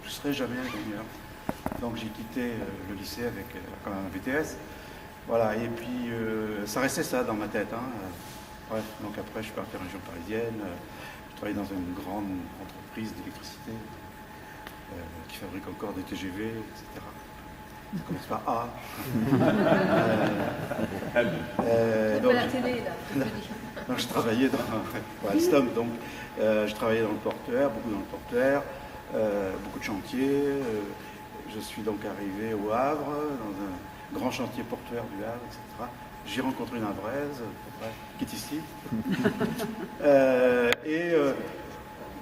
je ne serai jamais ingénieur. Donc j'ai quitté le lycée avec quand même un BTS. Voilà, et puis ça restait ça dans ma tête. Bref, donc après je suis parti en région parisienne. Je travaillais dans une grande entreprise d'électricité qui fabrique encore des TGV, etc. Ça commence par A. Donc, la télé, là. Donc, je travaillais dans Alstom, donc je travaillais dans le portuaire, beaucoup dans le portuaire, beaucoup de chantiers. Je suis donc arrivé au Havre, dans un grand chantier portuaire du Havre, etc. J'ai rencontré une Havraise, qui est ici.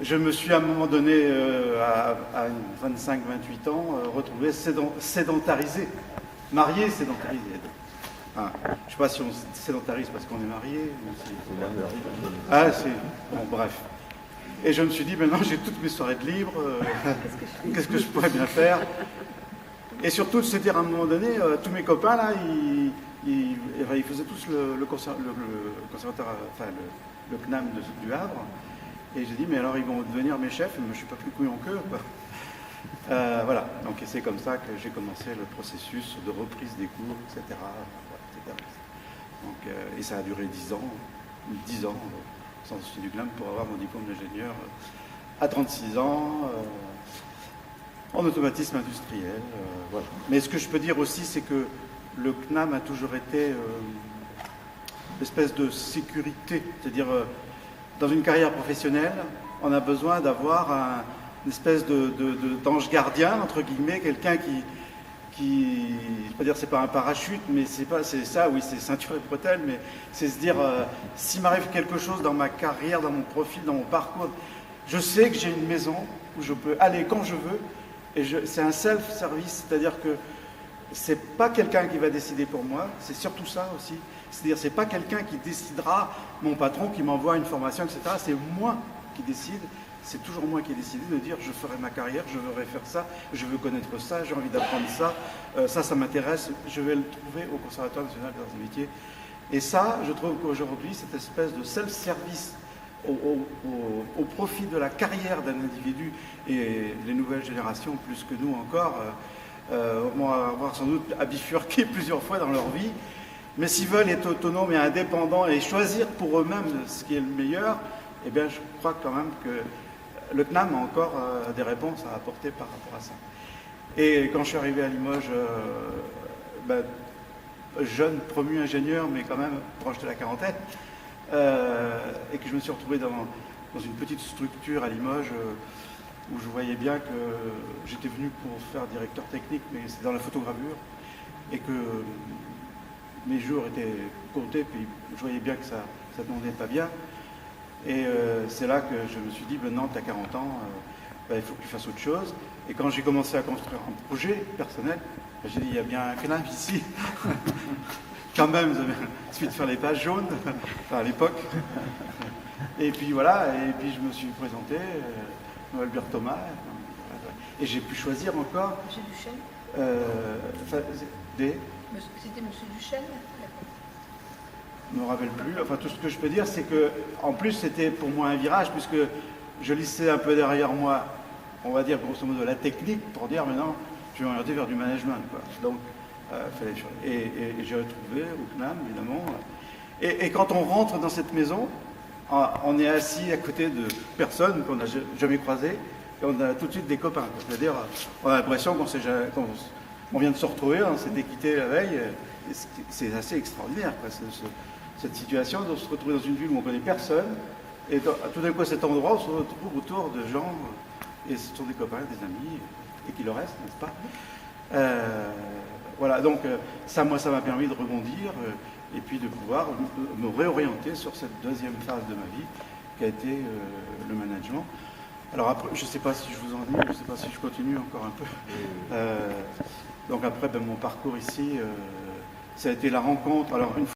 Je me suis à un moment donné, à 25-28 ans, retrouvé sédentarisé. Marié, sédentarisé. Je ne sais pas si on sédentarise parce qu'on est marié. Bon, bref. Et je me suis dit, maintenant j'ai toutes mes soirées de libre, qu'est-ce que je pourrais bien faire? Et surtout de se dire à un moment donné, tous mes copains là, ils faisaient tous le conservatoire, enfin le CNAM du Havre. Et j'ai dit, mais alors ils vont devenir mes chefs, mais je ne suis pas plus couillon qu'eux. Voilà, donc c'est comme ça que j'ai commencé le processus de reprise des cours, etc. Donc, et ça a duré 10 ans sans Institut du CNAM pour avoir mon diplôme d'ingénieur à 36 ans, en automatisme industriel. Voilà. Mais ce que je peux dire aussi, c'est que le CNAM a toujours été une espèce de sécurité, c'est-à-dire dans une carrière professionnelle, on a besoin d'avoir une espèce d'ange gardien, entre guillemets, quelqu'un qui, je ne vais pas dire c'est pas un parachute, mais c'est ça, oui, c'est ceinture et bretelles, mais c'est se dire, s'il m'arrive quelque chose dans ma carrière, dans mon profil, dans mon parcours, je sais que j'ai une maison où je peux aller quand je veux, et c'est un self-service, c'est-à-dire que c'est pas quelqu'un qui va décider pour moi, c'est surtout ça aussi. C'est-à-dire, c'est pas quelqu'un qui décidera, mon patron qui m'envoie une formation, etc. C'est moi qui décide, c'est toujours moi qui ai décidé de dire je ferai ma carrière, je veux faire ça, je veux connaître ça, j'ai envie d'apprendre ça, ça m'intéresse, je vais le trouver au Conservatoire national des arts et métiers. Et ça, je trouve qu'aujourd'hui, cette espèce de self-service au profit de la carrière d'un individu, et les nouvelles générations, plus que nous encore, vont avoir sans doute à bifurquer plusieurs fois dans leur vie. Mais s'ils veulent être autonomes et indépendants et choisir pour eux-mêmes ce qui est le meilleur, eh bien, je crois quand même que le CNAM a encore des réponses à apporter par rapport à ça. Et quand je suis arrivé à Limoges, jeune, promu ingénieur, mais quand même proche de la quarantaine, et que je me suis retrouvé dans une petite structure à Limoges où je voyais bien que j'étais venu pour faire directeur technique, mais c'est dans la photogravure, et que mes jours étaient comptés, puis je voyais bien que ça ne tournait pas bien. Et c'est là que je me suis dit, maintenant tu as 40 ans, il faut que tu fasses autre chose. Et quand j'ai commencé à construire un projet personnel, j'ai dit, il y a bien un CNAM ici. Quand même, il suffit de faire les pages jaunes, enfin à l'époque. Et puis voilà, et puis je me suis présenté, Albert Thomas, et j'ai pu choisir encore. Monsieur Duchesne C'était Monsieur Duchesne? Je ne me rappelle plus. Enfin, tout ce que je peux dire, c'est que, en plus, c'était pour moi un virage, puisque je laissais un peu derrière moi, on va dire, grosso modo, la technique, pour dire, maintenant, je vais m'orienter vers du management, quoi. Donc, et j'ai retrouvé au CNAM, évidemment. Et quand on rentre dans cette maison, on est assis à côté de personnes qu'on n'a jamais croisées, et on a tout de suite des copains. C'est-à-dire, on a l'impression qu'on vient de se retrouver, on s'était quitté la veille. C'est assez extraordinaire, quoi, cette situation de se retrouver dans une ville où on ne connaît personne, et tout d'un coup à cet endroit on se retrouve autour de gens, et ce sont des copains, des amis, et qu'il le reste, n'est-ce pas? Voilà, donc ça, moi, ça m'a permis de rebondir, et puis de pouvoir me réorienter sur cette deuxième phase de ma vie, qui a été le management. Alors après, je ne sais pas si je vous en dis, je ne sais pas si je continue encore un peu. Donc après, mon parcours ici, ça a été la rencontre. Alors, une fois